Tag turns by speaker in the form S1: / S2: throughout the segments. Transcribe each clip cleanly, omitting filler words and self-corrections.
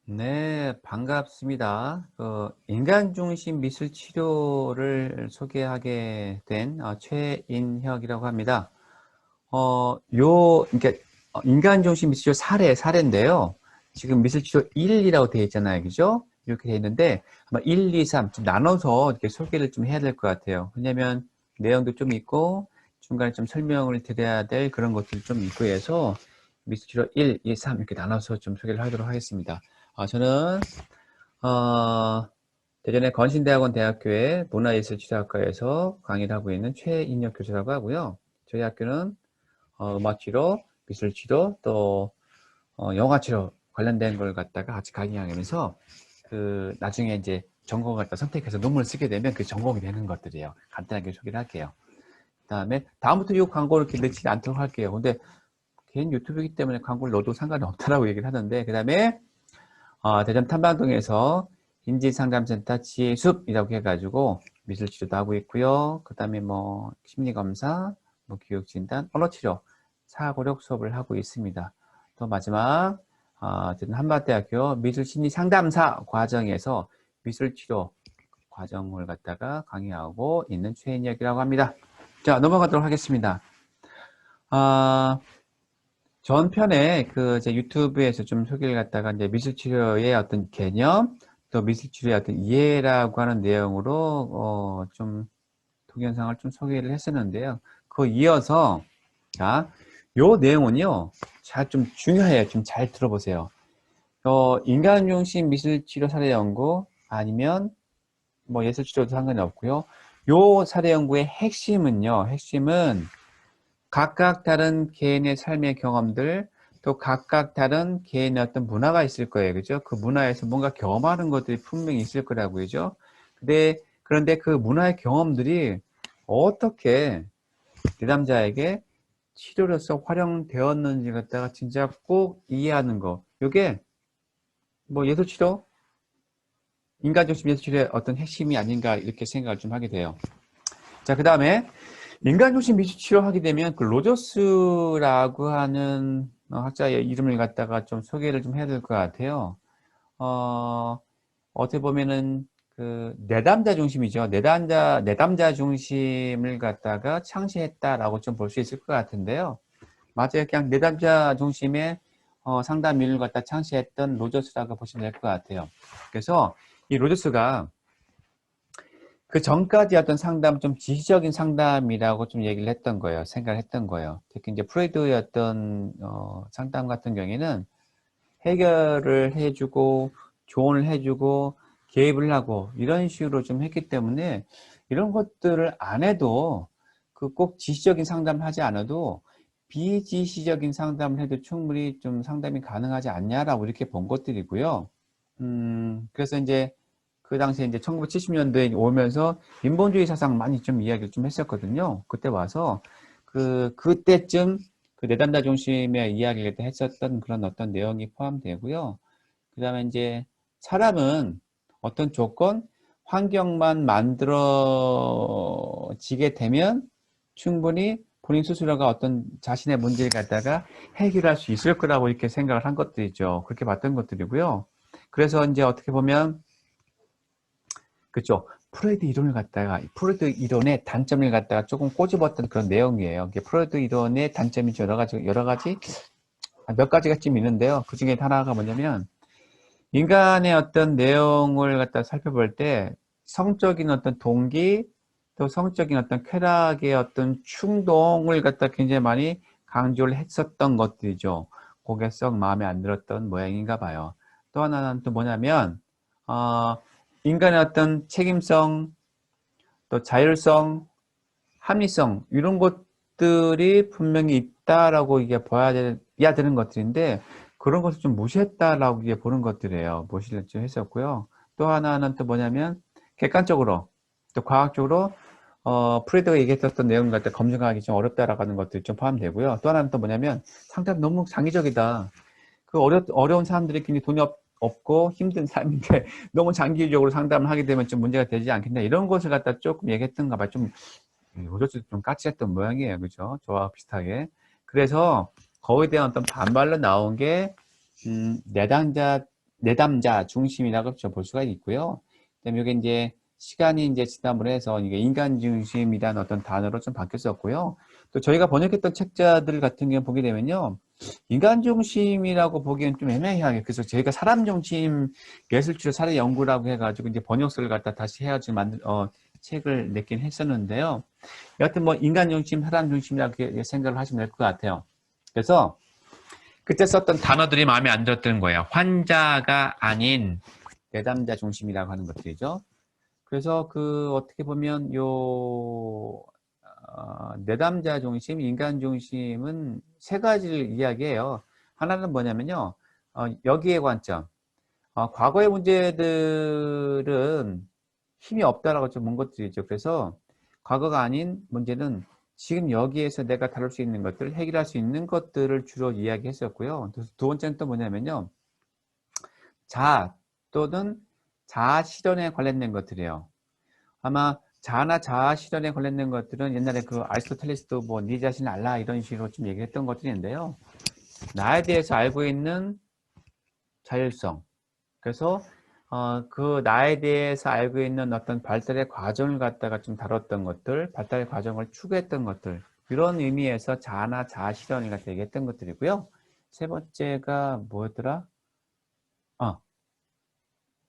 S1: 네, 반갑습니다. 인간 중심 미술 치료를 소개하게 된 최인혁이라고 합니다. 그러니까 인간 중심 미술 치료 사례인데요. 지금 미술 치료 1이라고 되어 있잖아요. 그죠? 이렇게 되어 있는데 아마 1, 2, 3 좀 나눠서 이렇게 소개를 좀 해야 될 것 같아요. 왜냐면 내용도 좀 있고 중간에 좀 설명을 드려야 될 그런 것들이 좀 있고 해서 미술 치료 1, 2, 3 이렇게 나눠서 좀 소개를 하도록 하겠습니다. 저는 대전의 건신대학원 대학교의 문화예술치료학과에서 강의를 하고 있는 최인혁 교수라고 하고요. 저희 학교는 음악치료, 미술치료, 또 영화치료 관련된 걸 갖다가 같이 강의하면서 나중에 이제 전공을 갖다 선택해서 논문을 쓰게 되면 그 전공이 되는 것들이에요. 간단하게 소개를 할게요. 그다음에 다음부터 이 광고를 이렇게 넣지 않도록 할게요. 근데 개인 유튜브이기 때문에 광고를 넣어도 상관이 없다라고 얘기를 하는데, 그다음에 대전 탐방동에서 인지상담센터 지혜숲이라고 해가지고 미술치료도 하고 있고요. 그 다음에 뭐 심리검사, 뭐 교육진단, 언어치료, 사고력 수업을 하고 있습니다. 또 마지막 대전 한밭대학교 미술심리상담사 과정에서 미술치료 과정을 갖다가 강의하고 있는 최인혁이라고 합니다. 자, 넘어가도록 하겠습니다. 전편에 제 유튜브에서 좀 소개를 갖다가 이제 미술치료의 어떤 개념, 또 미술치료의 어떤 이해라고 하는 내용으로, 좀 동영상을 좀 소개를 했었는데요. 그 이어서, 자, 요 내용은요, 좀 중요해요. 좀 잘 들어보세요. 인간 중심 미술치료 사례 연구, 아니면 뭐 예술치료도 상관이 없고요. 요 사례 연구의 핵심은 각각 다른 개인의 삶의 경험들, 또 각각 다른 개인의 어떤 문화가 있을 거예요. 그죠? 그 문화에서 뭔가 경험하는 것들이 분명히 있을 거라고, 그죠? 그런데 그 문화의 경험들이 어떻게 내담자에게 치료로서 활용되었는지 갖다가 진짜 꼭 이해하는 거. 이게 뭐 예술치료, 인간중심 예술치료의 어떤 핵심이 아닌가 이렇게 생각을 좀 하게 돼요. 자, 그 다음에 인간중심 미술치료 하게 되면 그 로저스라고 하는 학자의 이름을 갖다가 좀 소개를 좀 해야 될 것 같아요. 어떻게 보면은 그 내담자 중심이죠. 내담자 중심을 갖다가 창시했다라고 좀 볼 수 있을 것 같은데요. 맞아요. 그냥 내담자 중심의 상담인을 갖다 창시했던 로저스라고 보시면 될 것 같아요. 그래서 이 로저스가 그 전까지 어떤 상담, 좀 지시적인 상담이라고 좀 얘기를 했던 거예요. 생각을 했던 거예요. 특히 이제 프로이드의 어떤, 상담 같은 경우에는 해결을 해주고, 조언을 해주고, 개입을 하고, 이런 식으로 좀 했기 때문에, 이런 것들을 안 해도, 그 꼭 지시적인 상담을 하지 않아도, 비지시적인 상담을 해도 충분히 좀 상담이 가능하지 않냐라고 이렇게 본 것들이고요. 그래서 이제, 그 당시에 이제 1970년대에 오면서 인본주의 사상 많이 좀 이야기를 좀 했었거든요. 그때 와서 그때쯤 그 내담자 중심의 이야기를 했었던 그런 어떤 내용이 포함되고요. 그 다음에 이제 사람은 어떤 조건, 환경만 만들어지게 되면 충분히 본인 스스로가 어떤 자신의 문제를 갖다가 해결할 수 있을 거라고 이렇게 생각을 한 것들이죠. 그렇게 봤던 것들이고요. 그래서 이제 어떻게 보면 그렇죠. 프로이드 이론의 단점을 갖다가 조금 꼬집었던 그런 내용이에요. 프로이드 이론의 단점이 여러 가지, 몇 가지가 좀 있는데요. 그 중에 하나가 뭐냐면, 인간의 어떤 내용을 갖다 살펴볼 때, 성적인 어떤 동기, 또 성적인 어떤 쾌락의 어떤 충동을 갖다 굉장히 많이 강조를 했었던 것들이죠. 그게 썩 마음에 안 들었던 모양인가 봐요. 또 하나는 또 뭐냐면, 어, 인간의 어떤 책임성, 또 자율성, 합리성 이런 것들이 분명히 있다라고 이게 봐야 되는 것들인데 그런 것을 좀 무시했다라고 이게 보는 것들이에요. 무시를 좀 했었고요. 또 하나는 또 뭐냐면 객관적으로 또 과학적으로 프레드가 얘기했었던 내용 같은 검증하기 좀 어렵다라고 하는 것들이 좀 포함되고요. 또 하나는 또 뭐냐면 상당히 너무 장기적이다. 그 어려운 사람들이 굉장히 돈이 없고 힘든 삶인데 너무 장기적으로 상담을 하게 되면 좀 문제가 되지 않겠냐 이런 것을 갖다 조금 얘기했던가 봐. 좀 로저스도 좀 까칠했던 모양이에요. 그죠? 저와 비슷하게. 그래서 거기에 대한 어떤 반발로 나온 게 내담자 내담자 중심이라고 좀 볼 수가 있고요. 그다음에 이게 이제 시간이 이제 지남으로 해서 이게 인간 중심이라는 어떤 단어로 좀 바뀌었었고요. 또 저희가 번역했던 책자들 같은 경우 보게 되면요. 인간 중심이라고 보기엔 좀 애매해요. 그래서 저희가 사람 중심 예술치료 사례 연구라고 해가지고 이제 번역서를 갖다 다시 해가지고 책을 냈긴 했었는데요. 여하튼 뭐 인간 중심, 사람 중심이라고 생각을 하시면 될 것 같아요. 그래서 그때 썼던 단어들이 마음에 안 들었던 거예요. 환자가 아닌 내담자 중심이라고 하는 것들이죠. 그래서 어떻게 보면 내담자 중심, 인간 중심은 세 가지를 이야기해요. 하나는 뭐냐면요. 여기의 관점. 과거의 문제들은 힘이 없다라고 좀 본 것들이죠. 그래서 과거가 아닌 문제는 지금 여기에서 내가 다룰 수 있는 것들, 해결할 수 있는 것들을 주로 이야기했었고요. 두 번째는 또 뭐냐면요. 자아 또는 자아 실현에 관련된 것들이에요. 아마 자아나 자아 실현에 관련된 것들은 옛날에 아리스토텔레스도 뭐 네 자신을 알라 이런 식으로 좀 얘기했던 것들인데요. 나에 대해서 알고 있는 자율성. 그래서 그 나에 대해서 알고 있는 어떤 발달의 과정을 갖다가 좀 다뤘던 것들, 발달의 과정을 추구했던 것들, 이런 의미에서 자아나 자아 실현을 갖다 얘기했던 것들이고요. 세 번째가 뭐였더라?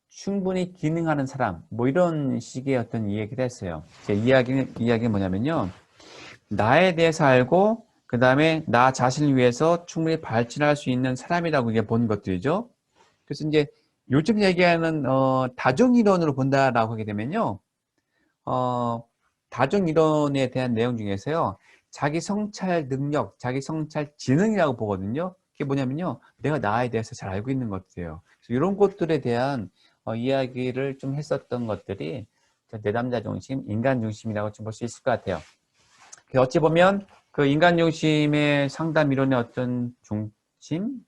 S1: 충분히 기능하는 사람, 뭐 이런 식의 어떤 이야기를 했어요. 제 이야기는 뭐냐면요. 나에 대해서 알고, 그 다음에 나 자신을 위해서 충분히 발전할 수 있는 사람이라고 이게 본 것들이죠. 그래서 이제 요즘 얘기하는, 다중이론으로 본다라고 하게 되면요. 다중이론에 대한 내용 중에서요. 자기 성찰 능력, 자기 성찰 지능이라고 보거든요. 그게 뭐냐면요. 내가 나에 대해서 잘 알고 있는 것들이에요. 그래서 이런 것들에 대한 이야기를 좀 했었던 것들이 내담자 중심, 인간 중심이라고 좀 볼 수 있을 것 같아요. 어찌 보면 그 인간 중심의 상담 이론의 어떤 중심,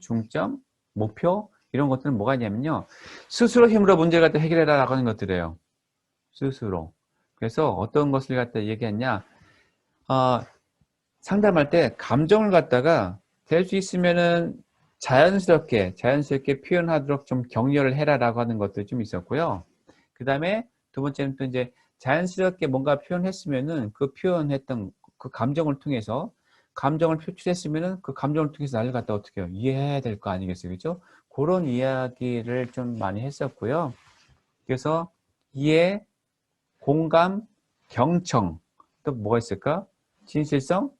S1: 중점, 목표 이런 것들은 뭐가 있냐면요. 스스로 힘으로 문제를 갖다 해결해라라고 하는 것들이에요. 스스로. 그래서 어떤 것을 갖다 얘기했냐. 상담할 때 감정을 갖다가 될 수 있으면은 자연스럽게 표현하도록 좀 격려를 해라라고 하는 것도 좀 있었고요. 그 다음에 두 번째는 또 이제 자연스럽게 뭔가 표현했으면은 그 표현했던 그 감정을 통해서 감정을 표출했으면은 그 감정을 통해서 나를 갖다 어떻게 해요? 이해해야 될 거 아니겠어요? 그죠? 그런 이야기를 좀 많이 했었고요. 그래서 이해, 공감, 경청, 또 뭐가 있을까? 진실성,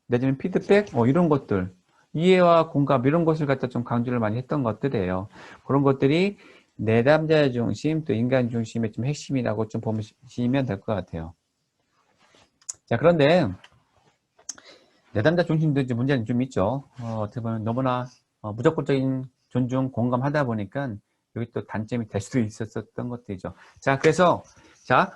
S1: 내지는 피드백, 이런 것들. 이해와 공감, 이런 것을 갖다 좀 강조를 많이 했던 것들이에요. 그런 것들이 내담자 중심, 또 인간 중심의 좀 핵심이라고 좀 보시면 될 것 같아요. 자, 그런데 내담자 중심도 이제 문제는 좀 있죠. 어떻게 보면 너무나 무조건적인 존중, 공감하다 보니까 여기 또 단점이 될 수도 있었던 것들이죠. 자, 그래서, 자,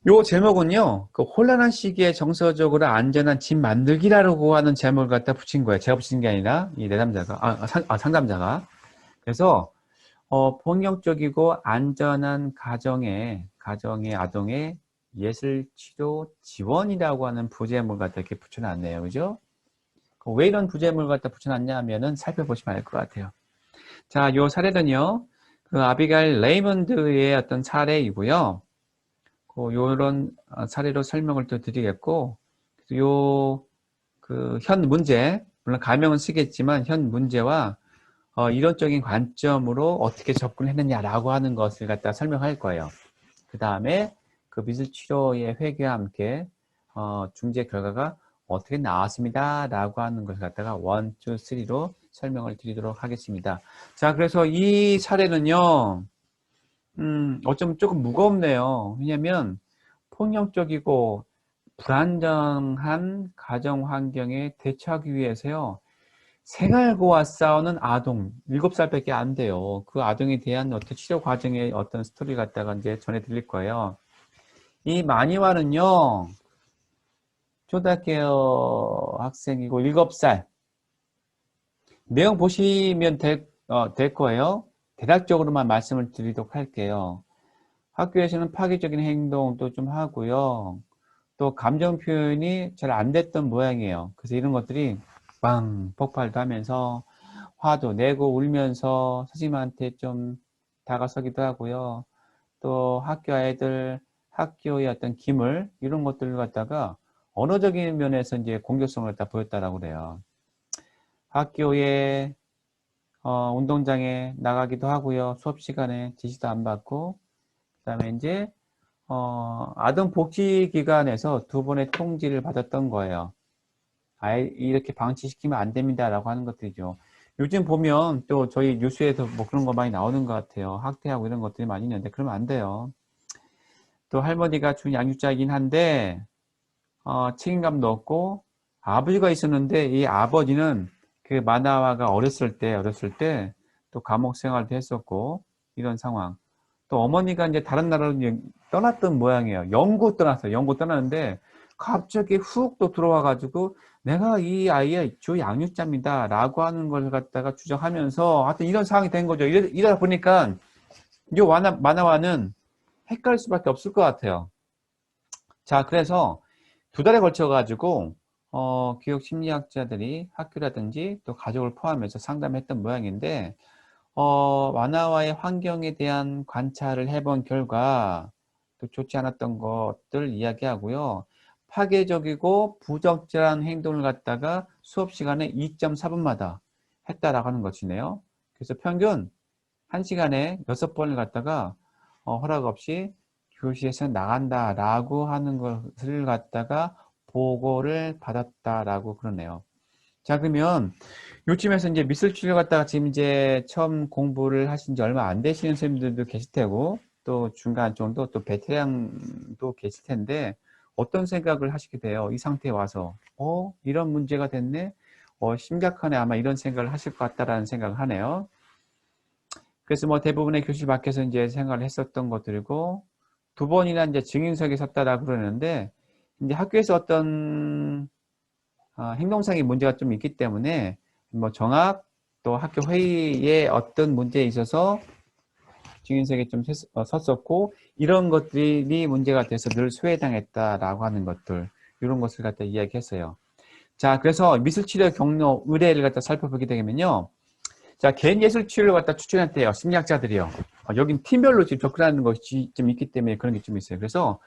S1: 요 제목은요, 그 혼란한 시기에 정서적으로 안전한 집 만들기라고 하는 제목을 갖다 붙인 거예요. 제가 붙인 게 아니라, 이 내담자가, 상담자가. 그래서, 폭력적이고 안전한 가정의 아동의 예술치료 지원이라고 하는 부제목을 갖다 이렇게 붙여놨네요. 그죠? 왜 이런 부제목을 갖다 붙여놨냐 하면은 살펴보시면 알 것 같아요. 자, 요 사례는요, 그 아비가일 레이먼드의 어떤 사례이고요. 요런 사례로 설명을 또 드리겠고, 현 문제, 물론 가명은 쓰겠지만, 현 문제와, 이론적인 관점으로 어떻게 접근했느냐라고 하는 것을 갖다 설명할 거예요. 그 다음에 그 미술치료의 회계와 함께, 중재 결과가 어떻게 나왔습니다라고 하는 것을 갖다가 1, 2, 3로 설명을 드리도록 하겠습니다. 자, 그래서 이 사례는요, 어쩌면 조금 무겁네요. 왜냐면, 폭력적이고 불안정한 가정 환경에 대처하기 위해서요. 생활고와 싸우는 아동 7살밖에 안 돼요. 그 아동에 대한 어떤 치료 과정의 어떤 스토리 갖다가 이제 전해드릴 거예요. 이 마니와는요. 초등학교 학생이고 7살. 내용 보시면 될 거예요. 대략적으로만 말씀을 드리도록 할게요. 학교에서는 파괴적인 행동도 좀 하고요. 또 감정 표현이 잘 안 됐던 모양이에요. 그래서 이런 것들이 빵 폭발도 하면서 화도 내고 울면서 선생님한테 좀 다가서기도 하고요. 또 학교 아이들 학교의 어떤 기물 이런 것들을 갖다가 언어적인 면에서 이제 공격성을 갖다 보였다라고 그래요. 학교에 운동장에 나가기도 하고요. 수업 시간에 지시도 안 받고 그다음에 이제 아동복지기관에서 2번의 통지를 받았던 거예요. 아예 이렇게 방치시키면 안 됩니다라고 하는 것들이죠. 요즘 보면 또 저희 뉴스에서 뭐 그런 거 많이 나오는 것 같아요. 학대하고 이런 것들이 많이 있는데 그러면 안 돼요. 또 할머니가 준 양육자이긴 한데 책임감도 없고 아버지가 있었는데 이 아버지는 그 마나와가 어렸을 때 또 감옥 생활도 했었고 이런 상황. 또 어머니가 이제 다른 나라로 떠났던 모양이에요. 영국 떠났어요. 영국 떠났는데 갑자기 훅 또 들어와 가지고 내가 이 아이의 주 양육자입니다 라고 하는 걸 갖다가 주장하면서 하여튼 이런 상황이 된 거죠. 이러다 보니까 이 마나와는 헷갈릴 수밖에 없을 것 같아요. 자, 그래서 2달에 걸쳐 가지고 교육 심리학자들이 학교라든지 또 가족을 포함해서 상담했던 모양인데 마나와의 환경에 대한 관찰을 해본 결과 또 좋지 않았던 것들 이야기하고요. 파괴적이고 부적절한 행동을 갖다가 수업 시간에 2.4분마다 했다라고 하는 것이네요. 그래서 평균 1시간에 6번을 갖다가 허락 없이 교실에서 나간다라고 하는 것을 갖다가 보고를 받았다라고 그러네요. 자, 그러면 요즘에서 이제 미술 치료 갖다가 지금 이제 처음 공부를 하신 지 얼마 안 되시는 선생님들도 계실 테고 또 중간 정도 또 베테랑도 계실 텐데 어떤 생각을 하시게 돼요? 이 상태에 와서 이런 문제가 됐네? 심각하네. 아마 이런 생각을 하실 것 같다라는 생각을 하네요. 그래서 뭐 대부분의 교실 밖에서 이제 생활을 했었던 것들이고 2번이나 이제 증인석에 섰다라고 그러는데 이제 학교에서 어떤 행동상의 문제가 좀 있기 때문에 뭐 정학 또 학교 회의에 어떤 문제에 있어서 증인석에 좀 섰었고 이런 것들이 문제가 돼서 늘 소외당했다라고 하는 것들 이런 것을 갖다 이야기했어요. 자, 그래서 미술치료 경로 의뢰를 갖다 살펴보게 되면요. 자, 개인 예술 치료를 갖다 추천했대요. 심리학자들이요. 여긴 팀별로 지금 접근하는 것이 좀 있기 때문에 그런 게 좀 있어요. 그래서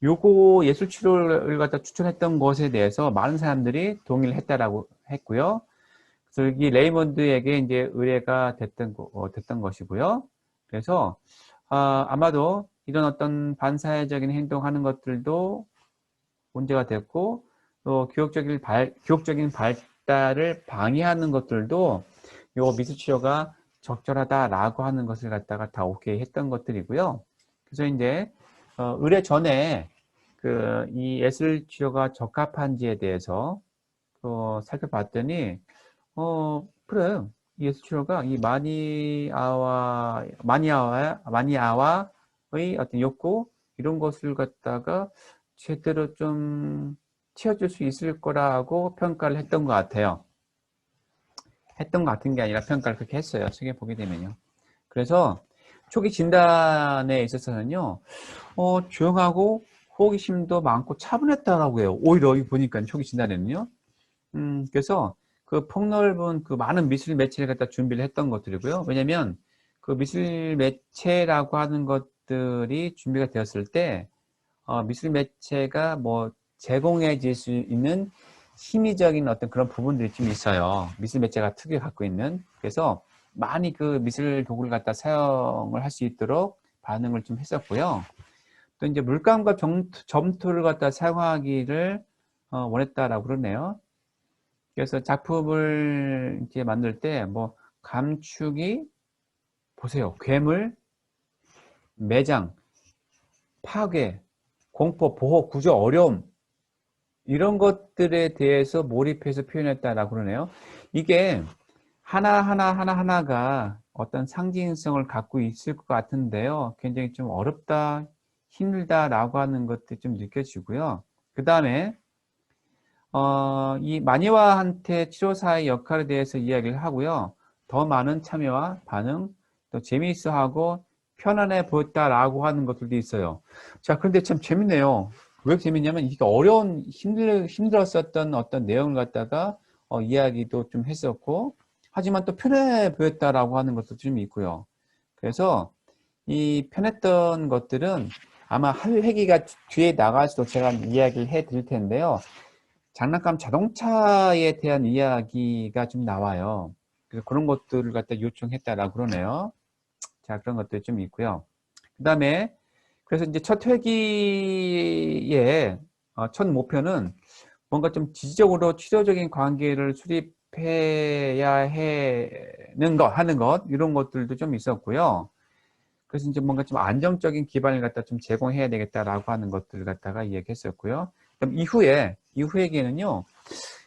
S1: 요거 예술 치료를 갖다 추천했던 것에 대해서 많은 사람들이 동의를 했다라고 했고요. 그래서 이 레이먼드에게 이제 의뢰가 됐던 것이고요. 그래서 아마도 이런 어떤 반사회적인 행동하는 것들도 문제가 됐고 또 교육적인 발달을 방해하는 것들도 요 미술 치료가 적절하다라고 하는 것을 갖다가 다 오케이 했던 것들이고요. 그래서 이제 의뢰 전에 이 예술 치료가 적합한지에 대해서 살펴봤더니 그래. 예술 치료가 이 마니아와의 어떤 욕구 이런 것을 갖다가 제대로 좀 채워줄 수 있을 거라고 평가를 했던 것 같아요. 했던 것 같은 게 아니라 평가를 그렇게 했어요. 책에 보게 되면요. 그래서 초기 진단에 있어서는요, 조용하고 호기심도 많고 차분했다라고 해요. 오히려 여기 보니까 초기 진단에는요. 그래서 그 폭넓은 그 많은 미술 매체를 갖다 준비를 했던 것들이고요. 왜냐면 그 미술 매체라고 하는 것들이 준비가 되었을 때, 미술 매체가 뭐 제공해 줄 수 있는 심리적인 어떤 그런 부분들이 좀 있어요. 미술 매체가 특유에 갖고 있는. 그래서 많이 그 미술 도구를 갖다 사용을 할 수 있도록 반응을 좀 했었고요. 또 이제 물감과 점토를 갖다 사용하기를 원했다라고 그러네요. 그래서 작품을 이제 만들 때 뭐 감추기, 보세요. 괴물, 매장, 파괴, 공포, 보호, 구조, 어려움 이런 것들에 대해서 몰입해서 표현했다라고 그러네요. 이게 하나하나가 어떤 상징성을 갖고 있을 것 같은데요. 굉장히 좀 어렵다, 힘들다라고 하는 것들이 좀 느껴지고요. 그 다음에 이 마니와한테 치료사의 역할에 대해서 이야기를 하고요. 더 많은 참여와 반응, 또 재미있어하고 편안해 보였다라고 하는 것들도 있어요. 자, 그런데 참 재밌네요. 왜 재밌냐면 이게 힘들었었던 어떤 내용을 갖다가 이야기도 좀 했었고 하지만 또 편해 보였다라고 하는 것도 좀 있고요. 그래서 이 편했던 것들은 아마 할 회기가 뒤에 나갈수록 제가 이야기를 해 드릴 텐데요. 장난감 자동차에 대한 이야기가 좀 나와요. 그래서 그런 것들을 갖다 요청했다라고 그러네요. 자, 그런 것들이 좀 있고요. 그 다음에, 그래서 이제 첫 회기의 첫 목표는 뭔가 좀 지지적으로 치료적인 관계를 수립해야 하는 것, 이런 것들도 좀 있었고요. 그래서 이제 뭔가 좀 안정적인 기반을 갖다 좀 제공해야 되겠다라고 하는 것들을 갖다가 이야기했었고요. 그럼 이후에게는요,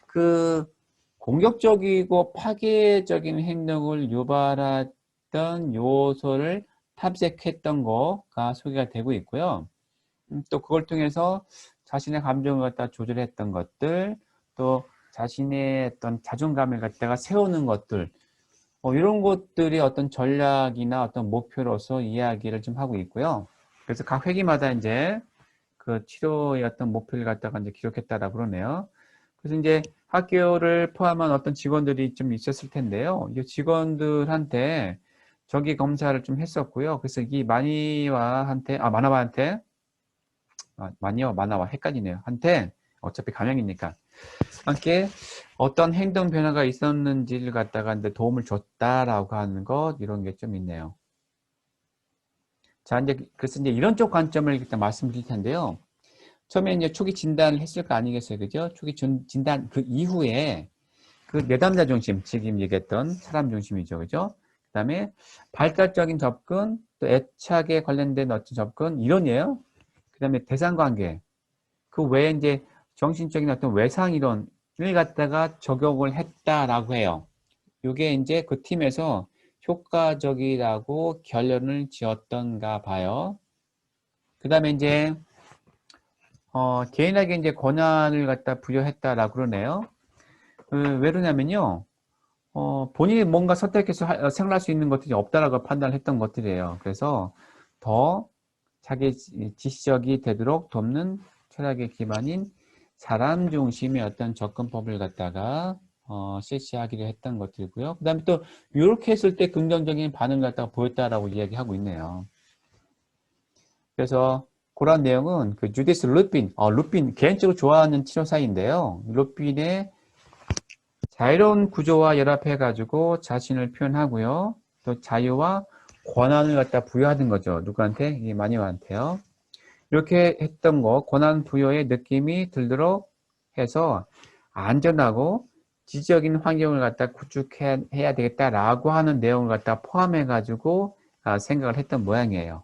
S1: 그 공격적이고 파괴적인 행동을 유발했던 요소를 탐색했던 거가 소개가 되고 있고요. 또 그걸 통해서 자신의 감정을 갖다 조절했던 것들, 또 자신의 어떤 자존감을 갖다가 세우는 것들, 이런 것들이 어떤 전략이나 어떤 목표로서 이야기를 좀 하고 있고요. 그래서 각 회기마다 이제 그 치료의 어떤 목표를 갖다가 이제 기록했다라고 그러네요. 그래서 이제 학교를 포함한 어떤 직원들이 좀 있었을 텐데요. 이 직원들한테 정기 검사를 좀 했었고요. 그래서 이 마니와 마나와 헷갈리네요. 어차피 감염이니까. 함께 어떤 행동 변화가 있었는지를 갖다가 이제 도움을 줬다라고 하는 것, 이런 게 좀 있네요. 자, 그래서 이제 이런 쪽 관점을 일단 말씀드릴 텐데요. 처음에 이제 초기 진단을 했을 거 아니겠어요? 그죠? 초기 진단 그 이후에 그 내담자 중심, 지금 얘기했던 사람 중심이죠. 그죠? 그 다음에 발달적인 접근, 또 애착에 관련된 어떤 접근, 이론이에요. 그 다음에 대상관계, 그 외에 이제 정신적인 어떤 외상 이론을 갖다가 적용을 했다라고 해요. 이게 이제 그 팀에서 효과적이라고 결론을 지었던가 봐요. 그 다음에 이제 개인에게 이제 권한을 갖다 부여했다라고 그러네요. 왜 그러냐면요. 본인이 뭔가 선택해서 생각할 수 있는 것들이 없다라고 판단을 했던 것들이에요. 그래서 더 자기 지시적이 되도록 돕는 철학의 기반인 사람 중심의 어떤 접근법을 갖다가 실시하기로 했던 것들이고요. 그 다음에 또 이렇게 했을 때 긍정적인 반응을 갖다가 보였다라고 이야기하고 있네요. 그래서 그런 내용은 그 주디스 루핀 개인적으로 좋아하는 치료사인데요. 루핀의 자유로운 구조와 연합해가지고 자신을 표현하고요. 또 자유와 권한을 갖다 부여하는 거죠. 누구한테? 이 마니오한테요. 이렇게 했던 거, 권한 부여의 느낌이 들도록 해서 안전하고 지지적인 환경을 갖다 구축해야 되겠다라고 하는 내용을 갖다 포함해가지고 생각을 했던 모양이에요.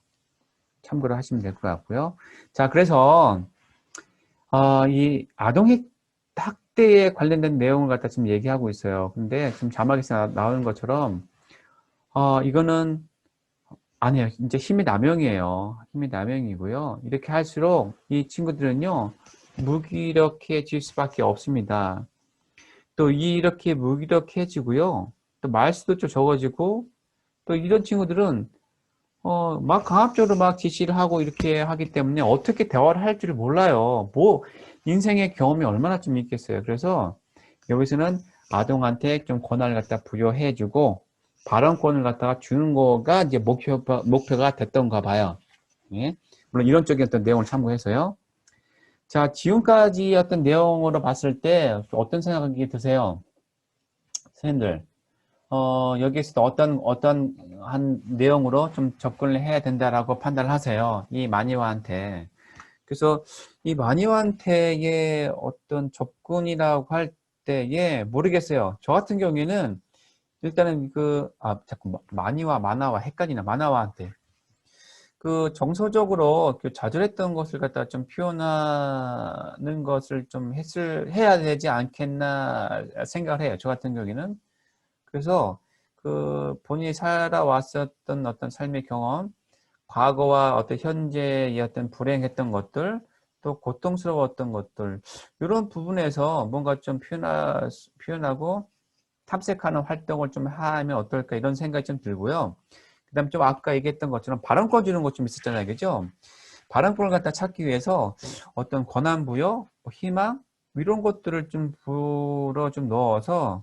S1: 참고를 하시면 될 것 같고요. 자, 그래서 이 학대에 관련된 내용을 갖다 지금 얘기하고 있어요. 근데 지금 자막에서 나오는 것처럼 이거는 아니에요. 이제 힘의 남용이에요. 힘의 남용이고요. 이렇게 할수록 이 친구들은요, 무기력해질 수밖에 없습니다. 또 이렇게 무기력해지고요. 또 말수도 좀 적어지고, 또 이런 친구들은 막 강압적으로 막 지시를 하고 이렇게 하기 때문에 어떻게 대화를 할 줄을 몰라요. 인생의 경험이 얼마나 좀 있겠어요. 그래서 여기서는 아동한테 좀 권한을 갖다 부여해주고, 발언권을 갖다가 주는 거가 이제 목표가 됐던가 봐요. 예? 물론 이론적인 어떤 내용을 참고해서요. 자, 지금까지 어떤 내용으로 봤을 때 어떤 생각이 드세요? 선생님들. 여기에서 어떤 한 내용으로 좀 접근을 해야 된다라고 판단을 하세요. 이 마니와한테. 그래서 이 마니와한테의 어떤 접근이라고 할 때에 모르겠어요. 저 같은 경우에는 일단은 자꾸 마니와 마나와 헷갈리나 마나와한테 그 정서적으로 좌절했던 것을 갖다 좀 표현하는 것을 좀 해야 되지 않겠나 생각을 해요. 저 같은 경우에는. 그래서 그 본인이 살아왔었던 어떤 삶의 경험, 과거와 어떤 현재의 어떤 불행했던 것들, 또 고통스러웠던 것들, 이런 부분에서 뭔가 좀 표현하고 탐색하는 활동을 좀 하면 어떨까 이런 생각이 좀 들고요. 그 다음에 좀 아까 얘기했던 것처럼 발언권 주는 것 좀 있었잖아요. 그죠? 발언권을 갖다 찾기 위해서 어떤 권한 부여, 희망, 이런 것들을 좀 불어 좀 넣어서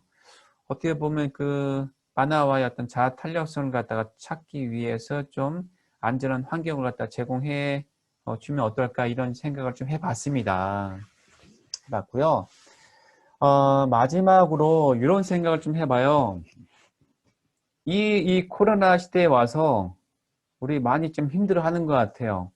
S1: 어떻게 보면 그 만화와의 어떤 자아 탄력성을 갖다가 찾기 위해서 좀 안전한 환경을 갖다 제공해 주면 어떨까 이런 생각을 좀 해봤습니다. 해봤고요. 마지막으로 이런 생각을 좀 해봐요. 이 코로나 시대에 와서 우리 많이 좀 힘들어하는 것 같아요.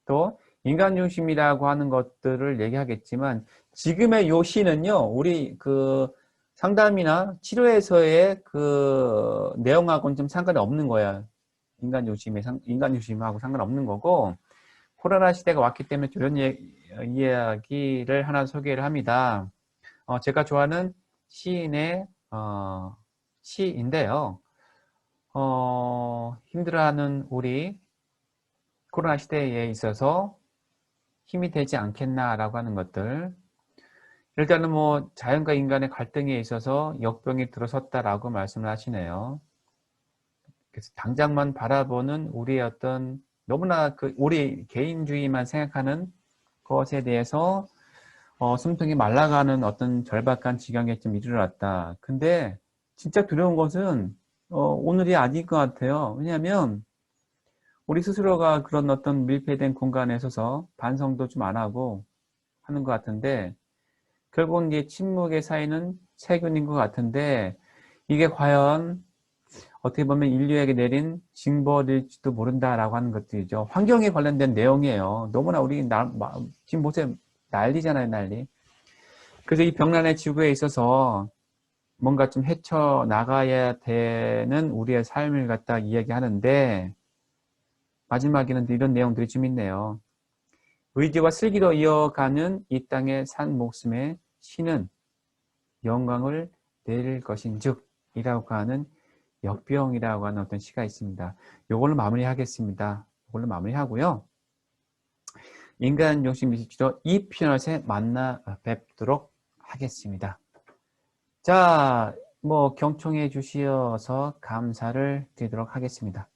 S1: 또 인간 중심이라고 하는 것들을 얘기하겠지만 지금의 요 시는요, 우리 그 상담이나 치료에서의 그 내용하고는 좀 상관이 없는 거야. 인간 중심하고 상관없는 거고, 코로나 시대가 왔기 때문에 이런 이야기를 하나 소개를 합니다. 제가 좋아하는 시인의 시인데요. 힘들어하는 우리 코로나 시대에 있어서 힘이 되지 않겠나라고 하는 것들. 일단은 뭐 자연과 인간의 갈등에 있어서 역병이 들어섰다라고 말씀을 하시네요. 그래서 당장만 바라보는 우리의 어떤 너무나 그 우리 개인주의만 생각하는 것에 대해서 숨통이 말라가는 어떤 절박한 지경에 좀 이르렀다. 근데 진짜 두려운 것은 오늘이 아닐 것 같아요. 왜냐하면 우리 스스로가 그런 어떤 밀폐된 공간에 서서 반성도 좀 안 하고 하는 것 같은데 결국은 이게 침묵의 사이는 세균인 것 같은데 이게 과연 어떻게 보면 인류에게 내린 징벌일지도 모른다라고 하는 것들이죠. 환경에 관련된 내용이에요. 너무나 우리 지금 보세요. 난리잖아요, 난리. 그래서 이 벽난의 지구에 있어서 뭔가 좀 헤쳐나가야 되는 우리의 삶을 갖다 이야기하는데 마지막에는 이런 내용들이 좀 있네요. 의지와 슬기로 이어가는 이 땅의 산 목숨에 신은 영광을 내릴 것인즉 이라고 하는 역병이라고 하는 어떤 시가 있습니다. 이걸로 마무리하겠습니다. 이걸로 마무리하고요. 인간 중심 미식치료 2편에 만나 뵙도록 하겠습니다. 자, 뭐 경청해 주셔서 감사를 드리도록 하겠습니다.